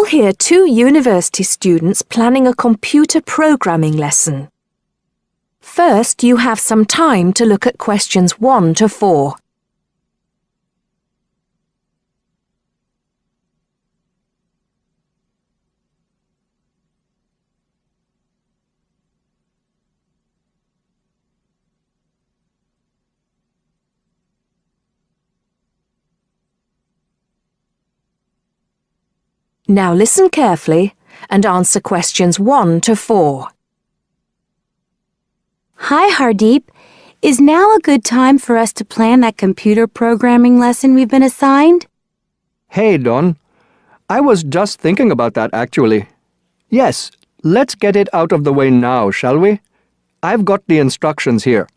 will hear two university students planning a computer programming lesson. First, you have some time to look at questions 1 to 4. Now listen carefully and answer questions 1 to 4. Hi, Hardeep. Is now a good time for us to plan that computer programming lesson we've been assigned? Hey, Don. I was just thinking about that, actually. Yes, let's get it out of the way now, shall we? I've got the instructions here.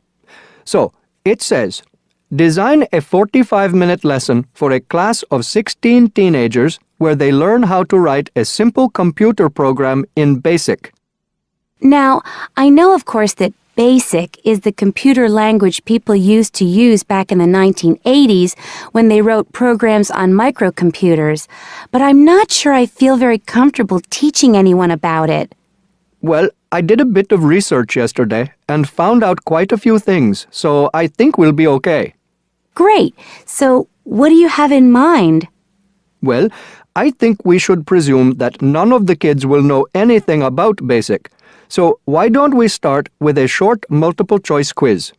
So, it says, design a 45-minute lesson for a class of 16 teenagers where they learn how to write a simple computer program in BASIC. Now, I know, of course, that BASIC is the computer language people used to use back in the 1980s when they wrote programs on microcomputers, but I'm not sure I feel very comfortable teaching anyone about it. Well, I did a bit of research yesterday and found out quite a few things, so I think we'll be okay. Great. So, what do you have in mind? Well, I think we should presume that none of the kids will know anything about BASIC. So why don't we start with a short multiple-choice quiz?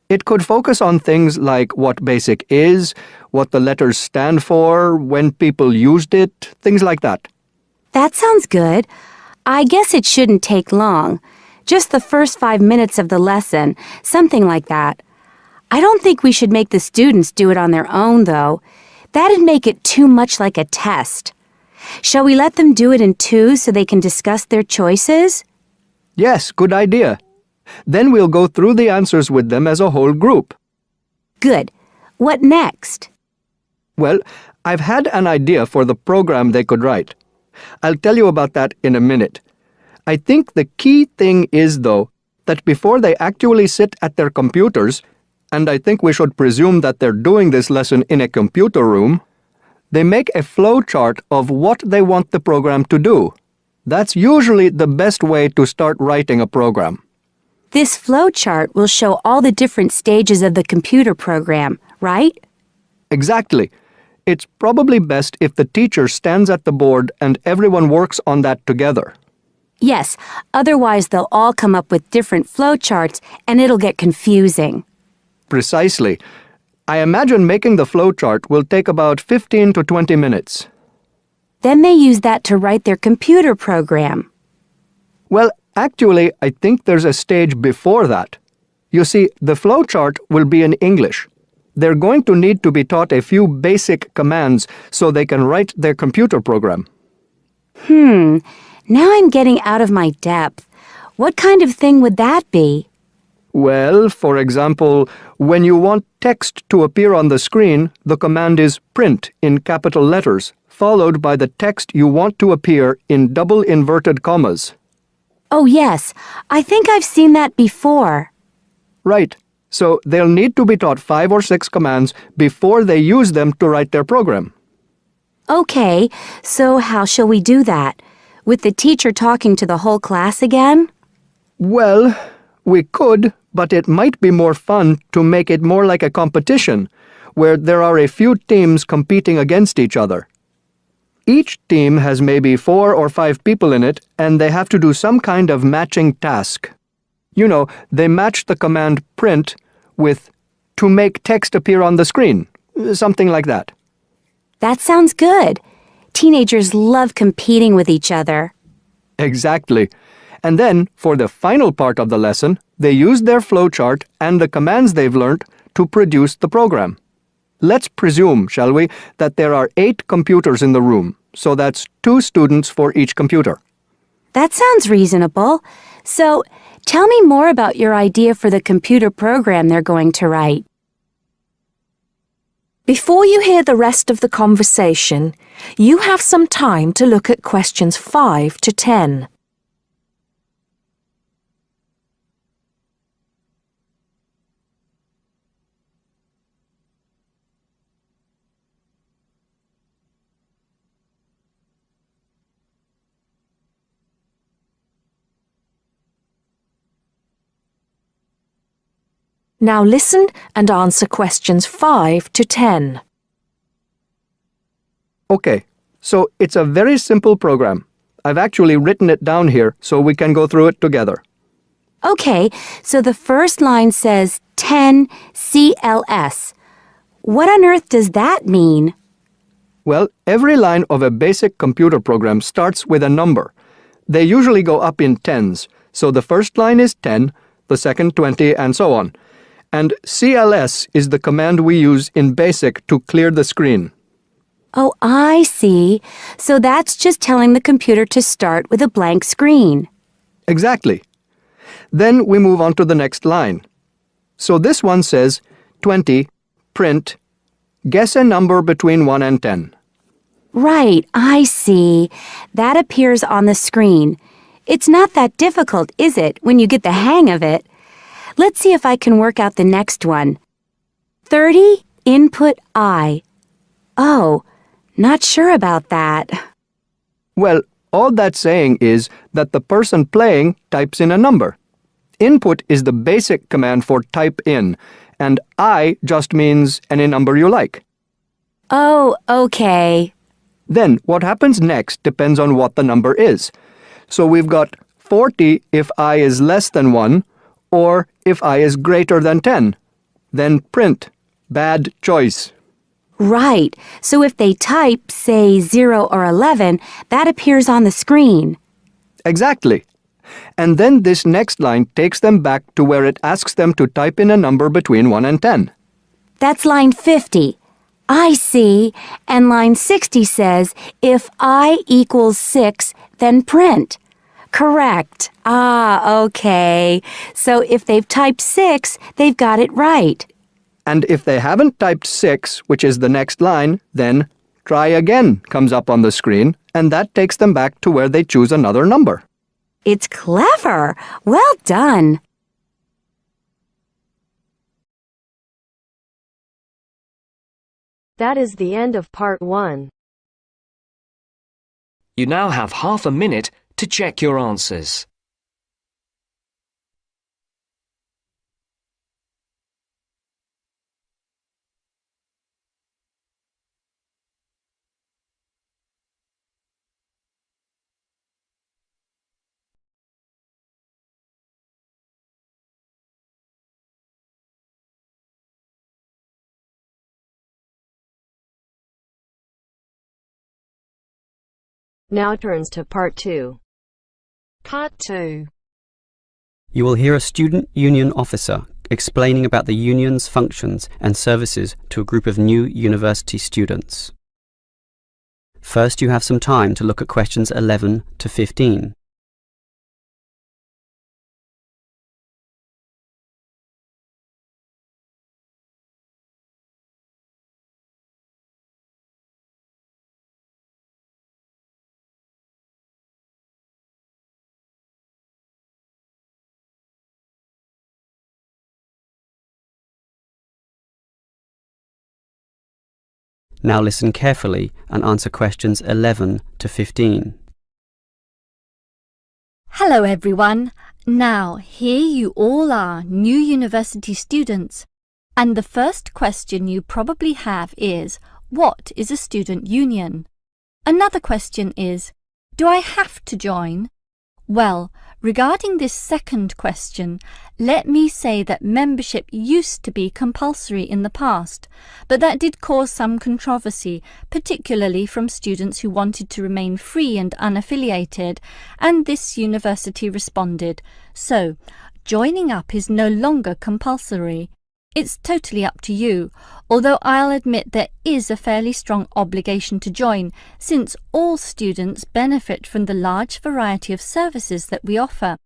It could focus on things like what BASIC is, what the letters stand for, when people used it, things like that. That sounds good. I guess it shouldn't take long. Just the first 5 minutes of the lesson, something like that. I don't think we should make the students do it on their own, though. That'd make it too much like a test. Shall we let them do it in twos so they can discuss their choices? Yes, good idea. Then we'll go through the answers with them as a whole group. Good. What next? Well, I've had an idea for the program they could write. I'll tell you about that in a minute. I think the key thing is, though, that before they actually sit at their computers, and I think we should presume that they're doing this lesson in a computer room, they make a flow chart of what they want the program to do. That's usually the best way to start writing a program. This flow chart will show all the different stages of the computer program, right? Exactly. It's probably best if the teacher stands at the board and everyone works on that together. Yes, otherwise they'll all come up with different flow charts and it'll get confusing. Precisely. I imagine making the flow chart will take about 15 to 20 minutes. Then they use that to write their computer program. Well, actually, I think there's a stage before that. You see, the flow chart will be in English. They're going to need to be taught a few basic commands so they can write their computer program. Now I'm getting out of my depth. What kind of thing would that be? Well, for example, when you want text to appear on the screen, the command is print in capital letters, followed by the text you want to appear in double inverted commas. Oh yes, I think I've seen that before. Right. So they'll need to be taught 5 or 6 commands before they use them to write their program. Okay, so how shall we do that? With the teacher talking to the whole class again? Well, we could, but it might be more fun to make it more like a competition, where there are a few teams competing against each other. Each team has maybe 4 or 5 people in it, and they have to do some kind of matching task. You know, they match the command print with to make text appear on the screen, something like that. That sounds good. Teenagers love competing with each other. Exactly. And then, for the final part of the lesson, they use their flowchart and the commands they've learned to produce the program. Let's presume, shall we, that there are 8 computers in the room, so that's 2 students for each computer. That sounds reasonable. So, tell me more about your idea for the computer program they're going to write. Before you hear the rest of the conversation, you have some time to look at questions 5 to 10. Now listen and answer questions 5 to 10. Okay, so it's a very simple program. I've actually written it down here so we can go through it together. Okay, so the first line says 10 CLS. What on earth does that mean? Well, every line of a basic computer program starts with a number. They usually go up in tens, so the first line is 10, the second 20, and so on. And CLS is the command we use in BASIC to clear the screen. Oh, I see. So that's just telling the computer to start with a blank screen. Exactly. Then we move on to the next line. So this one says 20, print, guess a number between 1 and 10. Right, I see. That appears on the screen. It's not that difficult, is it, when you get the hang of it? Let's see if I can work out the next one. 30, input I. Oh, not sure about that. Well, all that's saying is that the person playing types in a number. Input is the basic command for type in, and I just means any number you like. Oh, okay. Then what happens next depends on what the number is. So we've got 40 if I is less than 1, or if I is greater than 10. Then print. Bad choice. Right, so if they type, say, 0 or 11, that appears on the screen. Exactly. And then this next line takes them back to where it asks them to type in a number between 1 and 10. That's line 50. I see. And line 60 says, if I equals 6, then print. Correct. Ah, okay. So if they've typed 6, they've got it right. And if they haven't typed 6, which is the next line, then try again comes up on the screen, and that takes them back to where they choose another number. It's clever. Well done. That is the end of part 1. You now have half a minute to check your answers. Now turns to part 2. Part 2. You will hear a student union officer explaining about the union's functions and services to a group of new university students. First, you have some time to look at questions 11 to 15. Now listen carefully and answer questions 11 to 15. Hello everyone. Now here you all are, new university students. And the first question you probably have is, what is a student union? Another question is, do I have to join? Well, regarding this second question, let me say that membership used to be compulsory in the past, but that did cause some controversy, particularly from students who wanted to remain free and unaffiliated, and this university responded. So, joining up is no longer compulsory. It's totally up to you, although I'll admit there is a fairly strong obligation to join, since all students benefit from the large variety of services that we offer.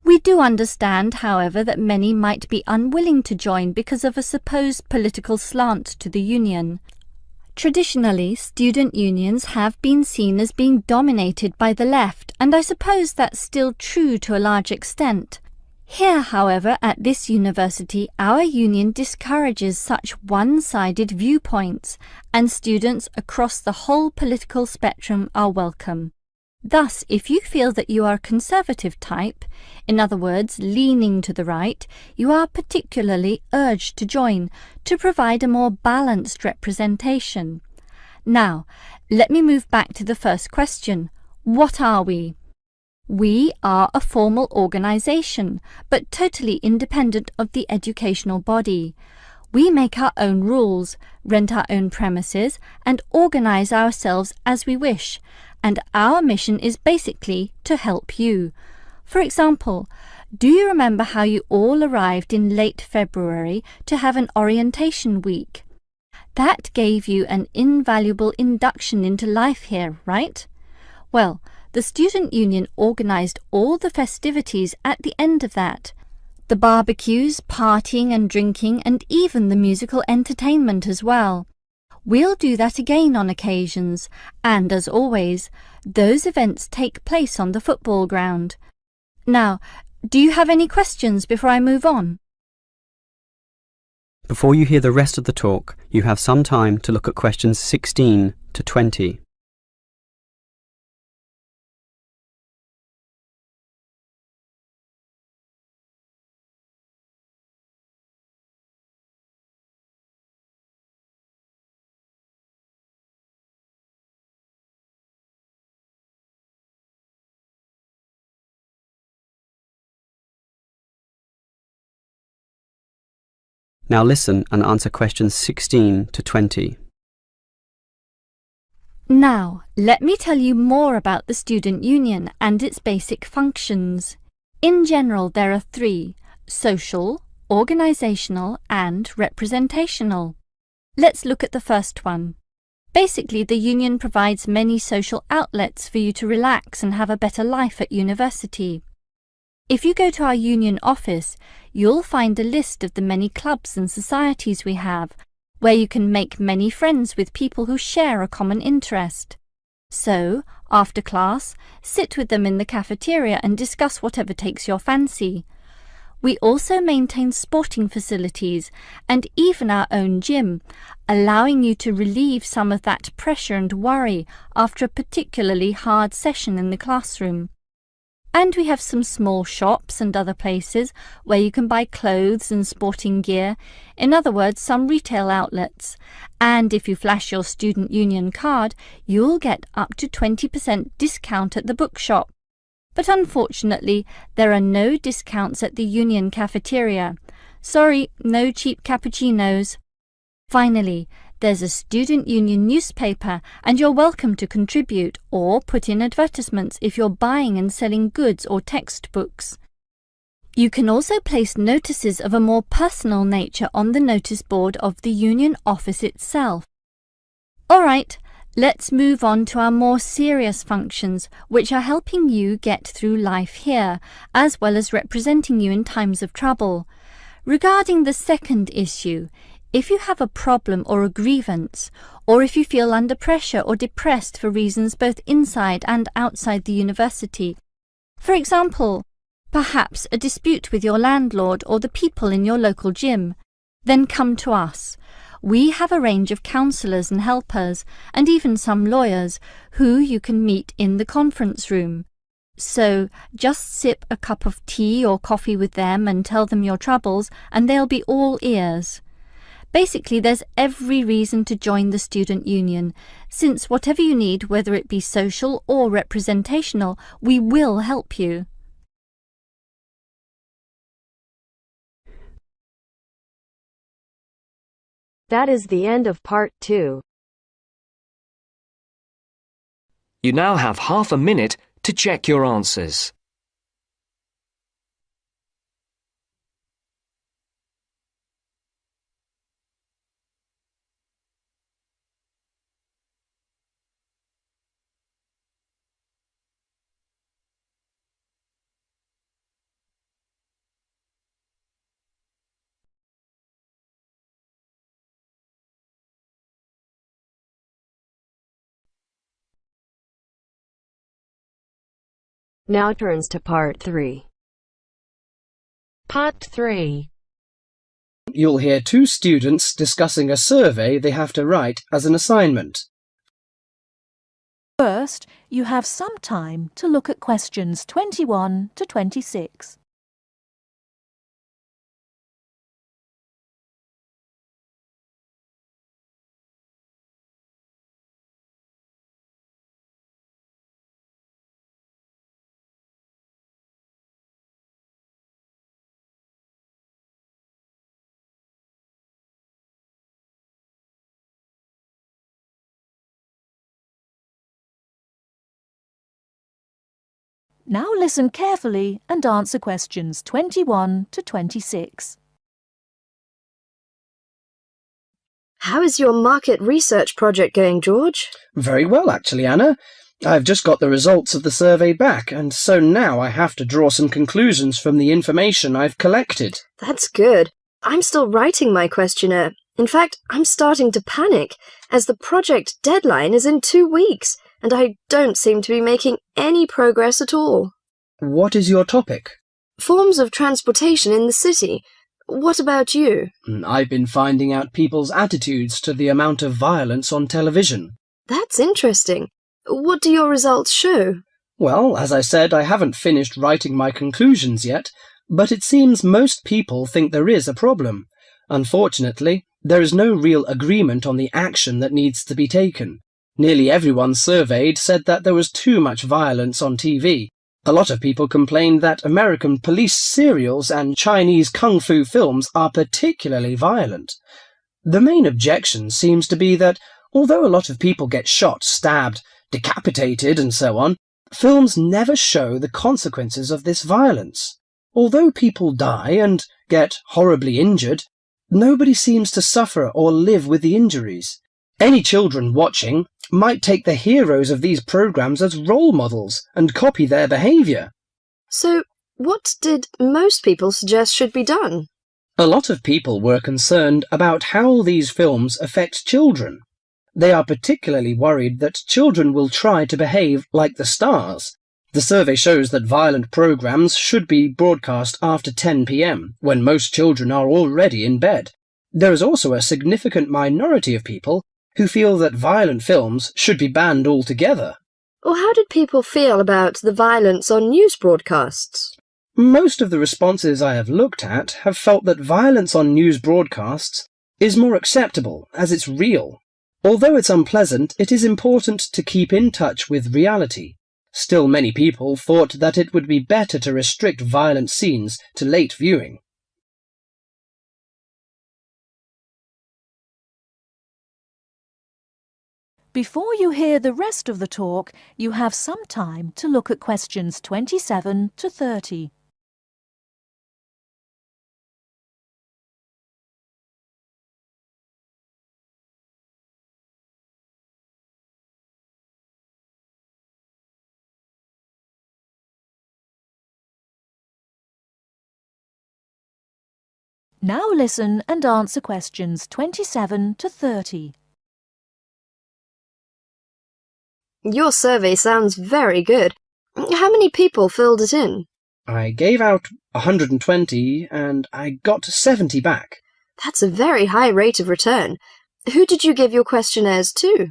We do understand, however, that many might be unwilling to join because of a supposed political slant to the union. Traditionally, student unions have been seen as being dominated by the left, and I suppose that's still true to a large extent. Here, however, at this university, our union discourages such one-sided viewpoints, and students across the whole political spectrum are welcome. Thus, if you feel that you are a conservative type, in other words, leaning to the right, you are particularly urged to join to provide a more balanced representation. Now, let me move back to the first question. What are we? We are a formal organisation, but totally independent of the educational body. We make our own rules, rent our own premises, and organise ourselves as we wish, and our mission is basically to help you. For example, do you remember how you all arrived in late February to have an orientation week? That gave you an invaluable induction into life here, right? Well, the Student Union organised all the festivities at the end of that. The barbecues, partying and drinking, and even the musical entertainment as well. We'll do that again on occasions, and as always, those events take place on the football ground. Now, do you have any questions before I move on? Before you hear the rest of the talk, you have some time to look at questions 16 to 20. Now listen and answer questions 16 to 20. Now, let me tell you more about the Student Union and its basic functions. In general, there are three: social, organisational, and representational. Let's look at the first one. Basically, the union provides many social outlets for you to relax and have a better life at university. If you go to our union office, you'll find a list of the many clubs and societies we have, where you can make many friends with people who share a common interest. So, after class, sit with them in the cafeteria and discuss whatever takes your fancy. We also maintain sporting facilities and even our own gym, allowing you to relieve some of that pressure and worry after a particularly hard session in the classroom. And we have some small shops and other places where you can buy clothes and sporting gear, in other words, some retail outlets. And if you flash your Student Union card, you'll get up to 20% discount at the bookshop. But unfortunately, there are no discounts at the union cafeteria. Sorry, no cheap cappuccinos. Finally, there's a Student Union newspaper, and you're welcome to contribute or put in advertisements if you're buying and selling goods or textbooks. You can also place notices of a more personal nature on the notice board of the union office itself. All right, let's move on to our more serious functions, which are helping you get through life here, as well as representing you in times of trouble. Regarding the second issue, if you have a problem or a grievance, or if you feel under pressure or depressed for reasons both inside and outside the university, for example, perhaps a dispute with your landlord or the people in your local gym, then come to us. We have a range of counsellors and helpers, and even some lawyers, who you can meet in the conference room. So just sip a cup of tea or coffee with them and tell them your troubles, and they'll be all ears. Basically, there's every reason to join the Student Union, since whatever you need, whether it be social or representational, we will help you. That is the end of part 2. You now have half a minute to check your answers. Now turns to part 3. Part 3. You'll hear two students discussing a survey they have to write as an assignment. First, you have some time to look at questions 21 to 26. Now listen carefully and answer questions 21 to 26. How is your market research project going, George? Very well, actually, Anna. I've just got the results of the survey back, and so now I have to draw some conclusions from the information I've collected. That's good. I'm still writing my questionnaire. In fact, I'm starting to panic, as the project deadline is in 2 weeks, and I don't seem to be making any progress at all. What is your topic? Forms of transportation in the city. What about you? I've been finding out people's attitudes to the amount of violence on television. That's interesting. What do your results show? Well, as I said, I haven't finished writing my conclusions yet, but it seems most people think there is a problem. Unfortunately, there is no real agreement on the action that needs to be taken. Nearly everyone surveyed said that there was too much violence on TV. A lot of people complained that American police serials and Chinese kung fu films are particularly violent. The main objection seems to be that, although a lot of people get shot, stabbed, decapitated and so on, films never show the consequences of this violence. Although people die and get horribly injured, nobody seems to suffer or live with the injuries. Any children watching might take the heroes of these programs as role models and copy their behaviour. So, what did most people suggest should be done? A lot of people were concerned about how these films affect children. They are particularly worried that children will try to behave like the stars. The survey shows that violent programs should be broadcast after 10 p.m, when most children are already in bed. There is also a significant minority of people who feel that violent films should be banned altogether. Or how did people feel about the violence on news broadcasts? Most of the responses I have looked at have felt that violence on news broadcasts is more acceptable, as it's real. Although it's unpleasant, it is important to keep in touch with reality. Still, many people thought that it would be better to restrict violent scenes to late viewing. Before you hear the rest of the talk, you have some time to look at questions 27 to 30. Now listen and answer questions 27 to 30. Your survey sounds very good. How many people filled it in? I gave out 120 and I got 70 back. That's a very high rate of return. Who did you give your questionnaires to?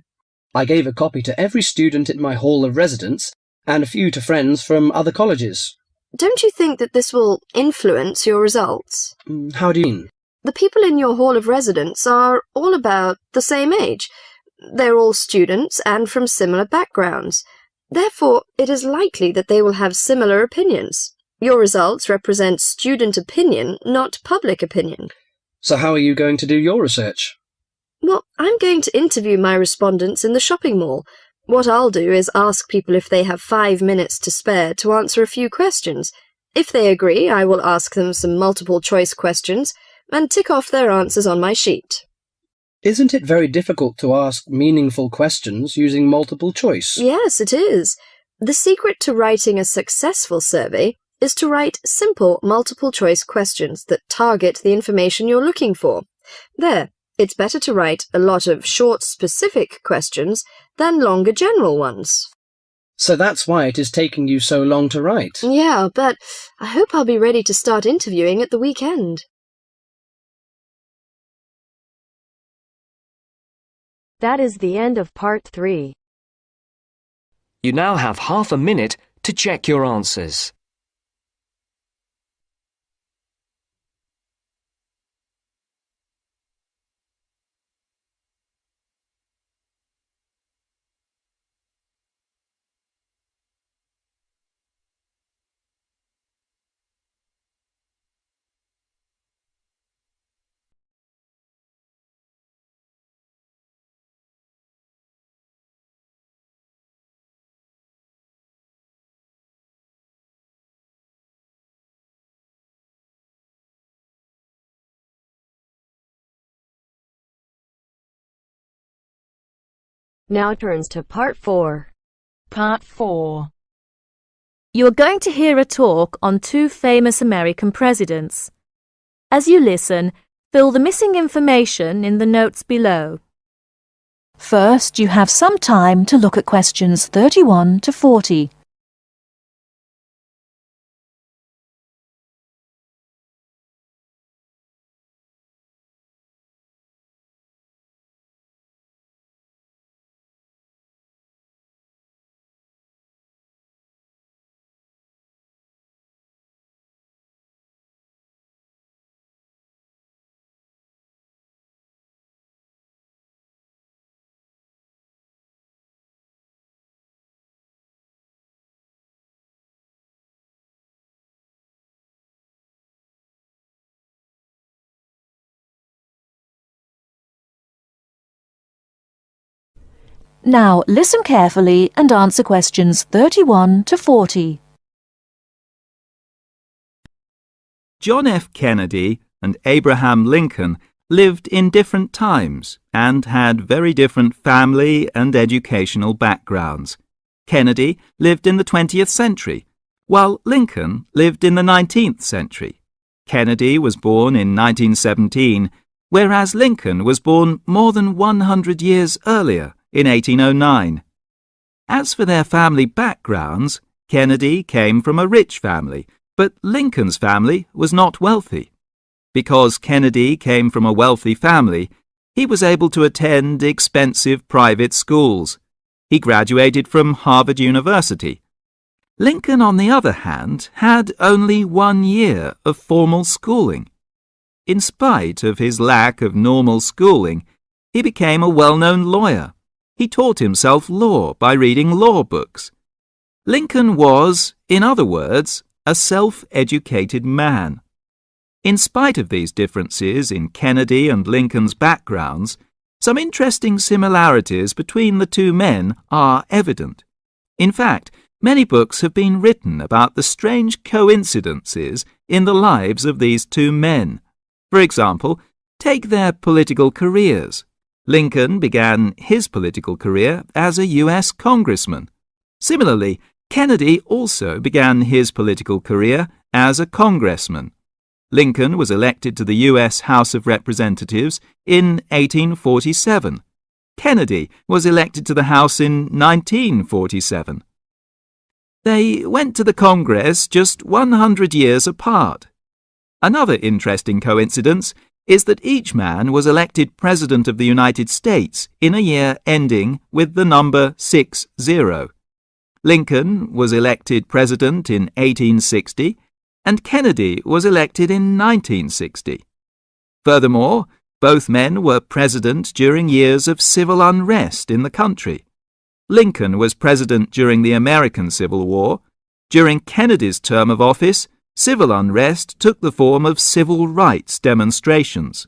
I gave a copy to every student in my hall of residence and a few to friends from other colleges. Don't you think that this will influence your results? How do you mean? The people in your hall of residence are all about the same age. They're all students and from similar backgrounds. Therefore, it is likely that they will have similar opinions. Your results represent student opinion, not public opinion. So how are you going to do your research? Well, I'm going to interview my respondents in the shopping mall. What I'll do is ask people if they have 5 minutes to spare to answer a few questions. If they agree, I will ask them some multiple-choice questions and tick off their answers on my sheet. Isn't it very difficult to ask meaningful questions using multiple choice? Yes, it is. The secret to writing a successful survey is to write simple multiple-choice questions that target the information you're looking for. There, it's better to write a lot of short, specific questions than longer general ones. So that's why it is taking you so long to write. Yeah, but I hope I'll be ready to start interviewing at the weekend. That is the end of part 3. You now have half a minute to check your answers. Now turns to Part 4. Part 4. You are going to hear a talk on two famous American presidents. As you listen, fill the missing information in the notes below. First, you have some time to look at questions 31 to 40. Now, listen carefully and answer questions 31 to 40. John F. Kennedy and Abraham Lincoln lived in different times and had very different family and educational backgrounds. Kennedy lived in the 20th century, while Lincoln lived in the 19th century. Kennedy was born in 1917, whereas Lincoln was born more than 100 years earlier, in 1809. As for their family backgrounds, Kennedy came from a rich family, but Lincoln's family was not wealthy. Because Kennedy came from a wealthy family, he was able to attend expensive private schools. He graduated from Harvard University. Lincoln, on the other hand, had only 1 year of formal schooling. In spite of his lack of normal schooling, he became a well-known lawyer. He taught himself law by reading law books. Lincoln was, in other words, a self-educated man. In spite of these differences in Kennedy and Lincoln's backgrounds, some interesting similarities between the two men are evident. In fact, many books have been written about the strange coincidences in the lives of these two men. For example, take their political careers. Lincoln began his political career as a U.S. congressman. Similarly, Kennedy also began his political career as a congressman. Lincoln was elected to the U.S. House of Representatives in 1847. Kennedy was elected to the House in 1947. They went to the Congress just 100 years apart. Another interesting coincidence is that each man was elected President of the United States in a year ending with the number 60. Lincoln was elected President in 1860, and Kennedy was elected in 1960. Furthermore, both men were president during years of civil unrest in the country. Lincoln was president during the American Civil War. During Kennedy's term of office, civil unrest took the form of civil rights demonstrations.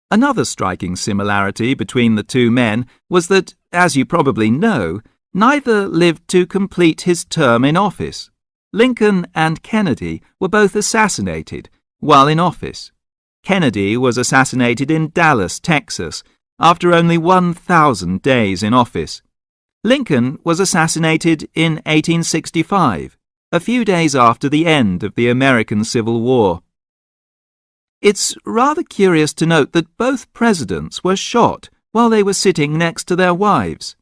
Another striking similarity between the two men was that, as you probably know, neither lived to complete his term in office. Lincoln and Kennedy were both assassinated while in office. Kennedy was assassinated in Dallas, Texas, after only 1,000 days in office. Lincoln was assassinated in 1865, a few days after the end of the American Civil War. It's rather curious to note that both presidents were shot while they were sitting next to their wives.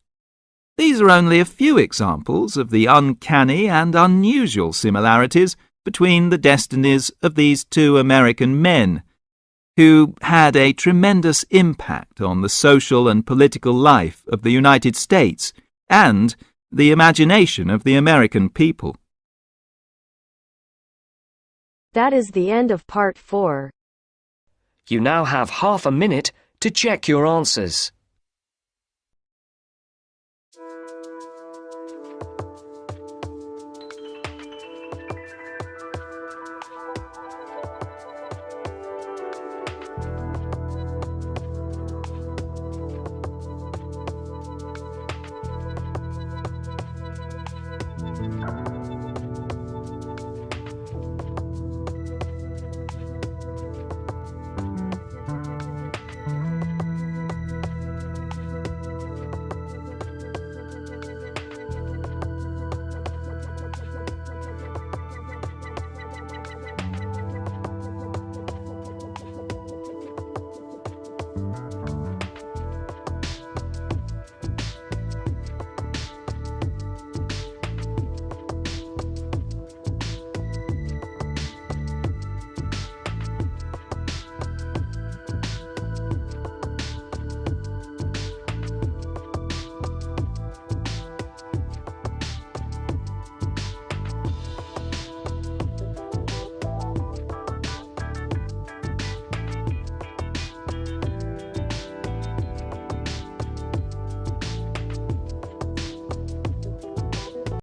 These are only a few examples of the uncanny and unusual similarities between the destinies of these two American men, who had a tremendous impact on the social and political life of the United States and the imagination of the American people. That is the end of part 4. You now have half a minute to check your answers.